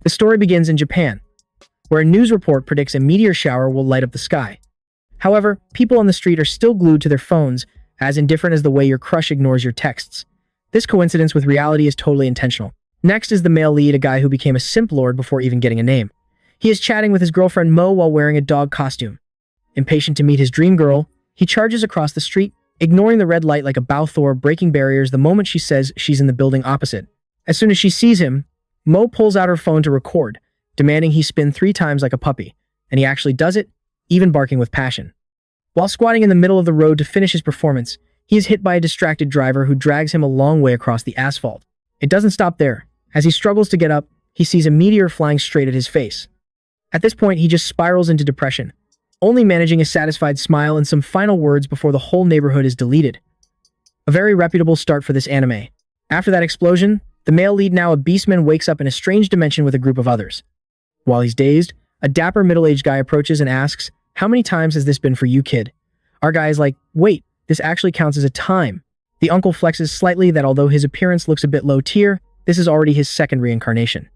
The story begins in Japan, where a news report predicts a meteor shower will light up the sky. However, people on the street are still glued to their phones, as indifferent as the way your crush ignores your texts. This coincidence with reality is totally intentional. Next is the male lead, a guy who became a simp lord before even getting a name. He is chatting with his girlfriend Mo while wearing a dog costume. Impatient to meet his dream girl, he charges across the street, ignoring the red light like a Thor, breaking barriers the moment she says she's in the building opposite. As soon as she sees him, Mo pulls out her phone to record, demanding he spin 3 times like a puppy, and he actually does it, even barking with passion. While squatting in the middle of the road to finish his performance, he is hit by a distracted driver who drags him a long way across the asphalt. It doesn't stop there. As he struggles to get up, he sees a meteor flying straight at his face. At this point, he just spirals into depression, only managing a satisfied smile and some final words before the whole neighborhood is deleted. A very reputable start for this anime. After that explosion, the male lead, now a beastman, wakes up in a strange dimension with a group of others. While he's dazed, a dapper middle-aged guy approaches and asks, "How many times has this been for you, kid?" Our guy is like, "Wait, this actually counts as a time." The uncle flexes slightly that although his appearance looks a bit low tier, this is already his second reincarnation.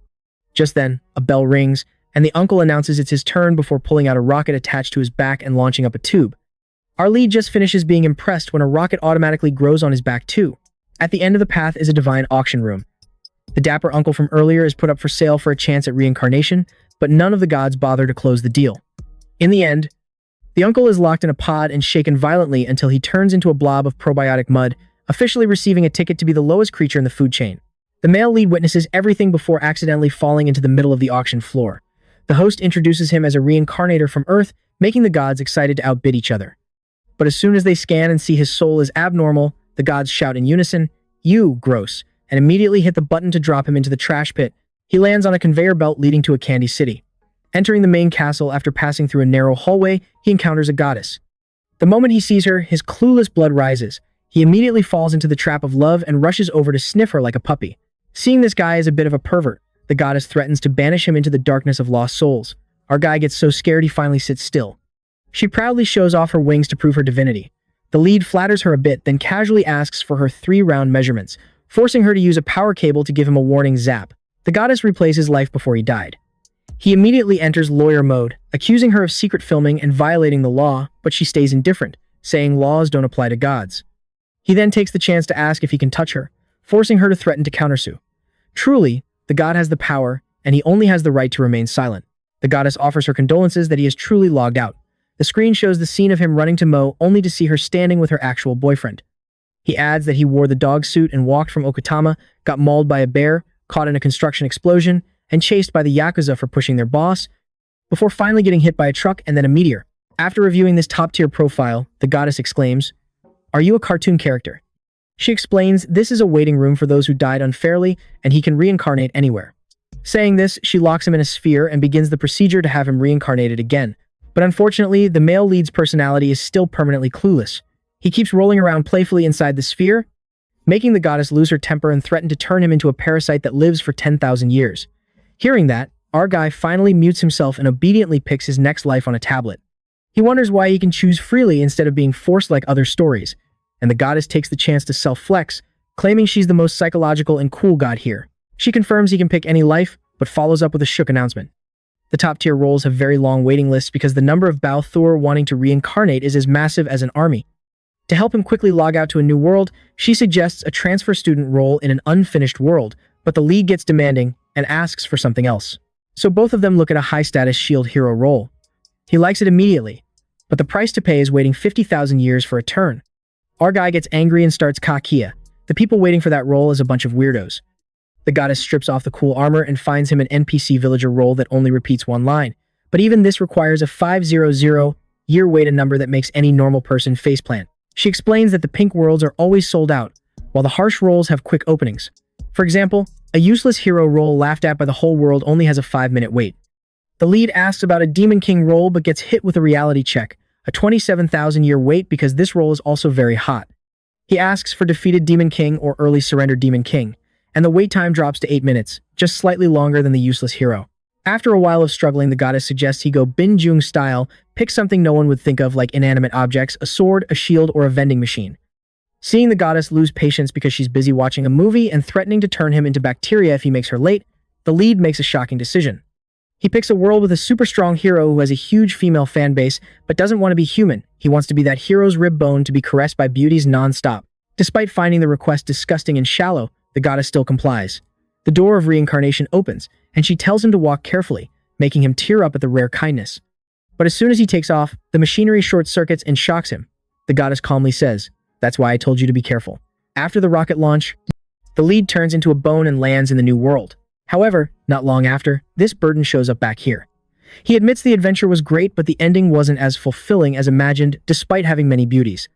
Just then, a bell rings, and the uncle announces it's his turn before pulling out a rocket attached to his back and launching up a tube. Our lead just finishes being impressed when a rocket automatically grows on his back too. At the end of the path is a divine auction room. The dapper uncle from earlier is put up for sale for a chance at reincarnation, but none of the gods bother to close the deal. In the end, the uncle is locked in a pod and shaken violently until he turns into a blob of probiotic mud, officially receiving a ticket to be the lowest creature in the food chain. The male lead witnesses everything before accidentally falling into the middle of the auction floor. The host introduces him as a reincarnator from Earth, making the gods excited to outbid each other. But as soon as they scan and see his soul is abnormal, the gods shout in unison, "You, gross," and immediately hit the button to drop him into the trash pit. He lands on a conveyor belt leading to a candy city. Entering the main castle after passing through a narrow hallway, he encounters a goddess. The moment he sees her, his clueless blood rises. He immediately falls into the trap of love and rushes over to sniff her like a puppy. Seeing this guy as a bit of a pervert, the goddess threatens to banish him into the darkness of lost souls. Our guy gets so scared he finally sits still. She proudly shows off her wings to prove her divinity. The lead flatters her a bit, then casually asks for her 3-round measurements, forcing her to use a power cable to give him a warning zap. The goddess replays his life before he died. He immediately enters lawyer mode, accusing her of secret filming and violating the law, but she stays indifferent, saying laws don't apply to gods. He then takes the chance to ask if he can touch her, forcing her to threaten to countersue. Truly, the god has the power, and he only has the right to remain silent. The goddess offers her condolences that he is truly logged out. The screen shows the scene of him running to Mo, only to see her standing with her actual boyfriend. He adds that he wore the dog suit and walked from Okutama, got mauled by a bear, caught in a construction explosion, and chased by the Yakuza for pushing their boss, before finally getting hit by a truck and then a meteor. After reviewing this top-tier profile, the goddess exclaims, "Are you a cartoon character?" She explains this is a waiting room for those who died unfairly, and he can reincarnate anywhere. Saying this, she locks him in a sphere and begins the procedure to have him reincarnated again. But unfortunately, the male lead's personality is still permanently clueless. He keeps rolling around playfully inside the sphere, making the goddess lose her temper and threaten to turn him into a parasite that lives for 10,000 years. Hearing that, our guy finally mutes himself and obediently picks his next life on a tablet. He wonders why he can choose freely instead of being forced like other stories, and the goddess takes the chance to self-flex, claiming she's the most psychological and cool god here. She confirms he can pick any life, but follows up with a shook announcement. The top-tier roles have very long waiting lists because the number of Thor wanting to reincarnate is as massive as an army. To help him quickly log out to a new world, she suggests a transfer student role in an unfinished world, but the lead gets demanding and asks for something else. So both of them look at a high-status shield hero role. He likes it immediately, but the price to pay is waiting 50,000 years for a turn. Our guy gets angry and starts kakia. The people waiting for that role is a bunch of weirdos. The goddess strips off the cool armor and finds him an NPC villager role that only repeats one line. But even this requires a 500-year wait, a number that makes any normal person faceplant. She explains that the pink worlds are always sold out, while the harsh roles have quick openings. For example, a useless hero role laughed at by the whole world only has a 5-minute wait. The lead asks about a Demon King role but gets hit with a reality check, a 27,000-year wait because this role is also very hot. He asks for defeated Demon King or early surrender Demon King, and the wait time drops to 8 minutes, just slightly longer than the useless hero. After a while of struggling, the goddess suggests he go Bin Jung style, pick something no one would think of like inanimate objects, a sword, a shield, or a vending machine. Seeing the goddess lose patience because she's busy watching a movie and threatening to turn him into bacteria if he makes her late, the lead makes a shocking decision. He picks a world with a super strong hero who has a huge female fan base, but doesn't want to be human. He wants to be that hero's rib bone to be caressed by beauties non-stop. Despite finding the request disgusting and shallow, the goddess still complies. The door of reincarnation opens, and she tells him to walk carefully, making him tear up at the rare kindness. But as soon as he takes off, the machinery short-circuits and shocks him. The goddess calmly says, "That's why I told you to be careful." After the rocket launch, the lead turns into a bone and lands in the new world. However, not long after, this burden shows up back here. He admits the adventure was great, but the ending wasn't as fulfilling as imagined, despite having many beauties.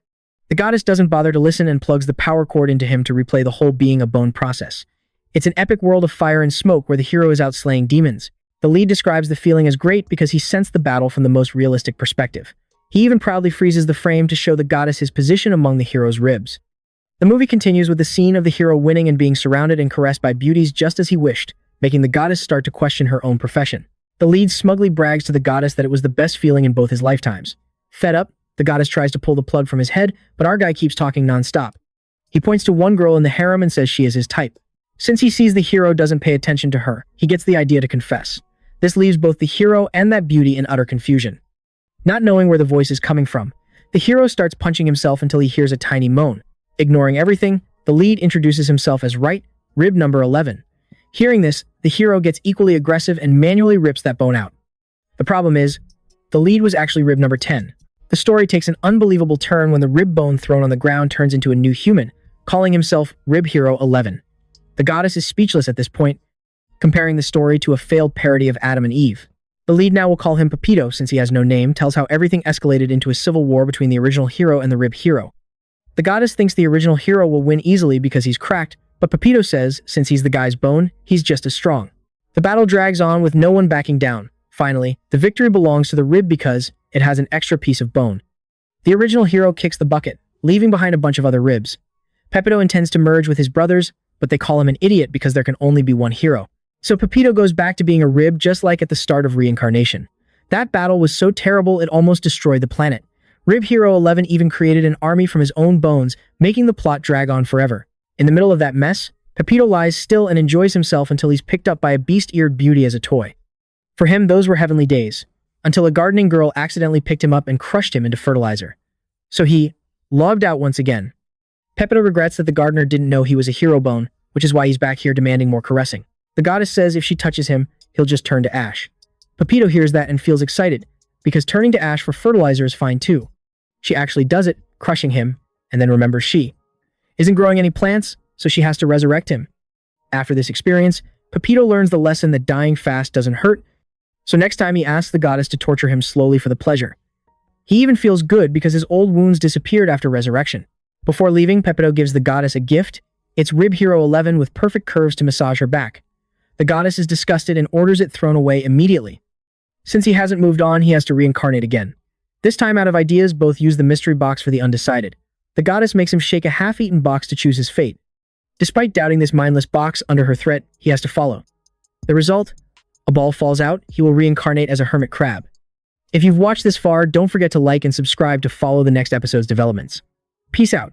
The goddess doesn't bother to listen and plugs the power cord into him to replay the whole being a bone process. It's an epic world of fire and smoke where the hero is out slaying demons. The lead describes the feeling as great because he sensed the battle from the most realistic perspective. He even proudly freezes the frame to show the goddess his position among the hero's ribs. The movie continues with the scene of the hero winning and being surrounded and caressed by beauties just as he wished, making the goddess start to question her own profession. The lead smugly brags to the goddess that it was the best feeling in both his lifetimes. Fed up, the goddess tries to pull the plug from his head, but our guy keeps talking non-stop. He points to one girl in the harem and says she is his type. Since he sees the hero doesn't pay attention to her, he gets the idea to confess. This leaves both the hero and that beauty in utter confusion. Not knowing where the voice is coming from, the hero starts punching himself until he hears a tiny moan. Ignoring everything, the lead introduces himself as right, rib number 11. Hearing this, the hero gets equally aggressive and manually rips that bone out. The problem is, the lead was actually rib number 10. The story takes an unbelievable turn when the rib bone thrown on the ground turns into a new human, calling himself Rib Hero 11. The goddess is speechless at this point, comparing the story to a failed parody of Adam and Eve. The lead now will call him Pepito since he has no name, tells how everything escalated into a civil war between the original hero and the Rib Hero. The goddess thinks the original hero will win easily because he's cracked, but Pepito says, since he's the guy's bone, he's just as strong. The battle drags on with no one backing down. Finally, the victory belongs to the rib because it has an extra piece of bone. The original hero kicks the bucket, leaving behind a bunch of other ribs. Pepito intends to merge with his brothers, but they call him an idiot because there can only be one hero. So Pepito goes back to being a rib just like at the start of reincarnation. That battle was so terrible it almost destroyed the planet. Rib Hero 11 even created an army from his own bones, making the plot drag on forever. In the middle of that mess, Pepito lies still and enjoys himself until he's picked up by a beast-eared beauty as a toy. For him, those were heavenly days, until a gardening girl accidentally picked him up and crushed him into fertilizer. So he logged out once again. Pepito regrets that the gardener didn't know he was a hero bone, which is why he's back here demanding more caressing. The goddess says if she touches him, he'll just turn to ash. Pepito hears that and feels excited, because turning to ash for fertilizer is fine too. She actually does it, crushing him, and then remembers she isn't growing any plants, so she has to resurrect him. After this experience, Pepito learns the lesson that dying fast doesn't hurt, so next time he asks the goddess to torture him slowly for the pleasure. He even feels good because his old wounds disappeared after resurrection. Before leaving, Pepito gives the goddess a gift. It's Rib Hero 11 with perfect curves to massage her back. The goddess is disgusted and orders it thrown away immediately. Since he hasn't moved on, he has to reincarnate again. This time out of ideas, both use the mystery box for the undecided. The goddess makes him shake a half-eaten box to choose his fate. Despite doubting this mindless box under her threat, he has to follow. The result? A ball falls out, he will reincarnate as a hermit crab. If you've watched this far, don't forget to like and subscribe to follow the next episode's developments. Peace out.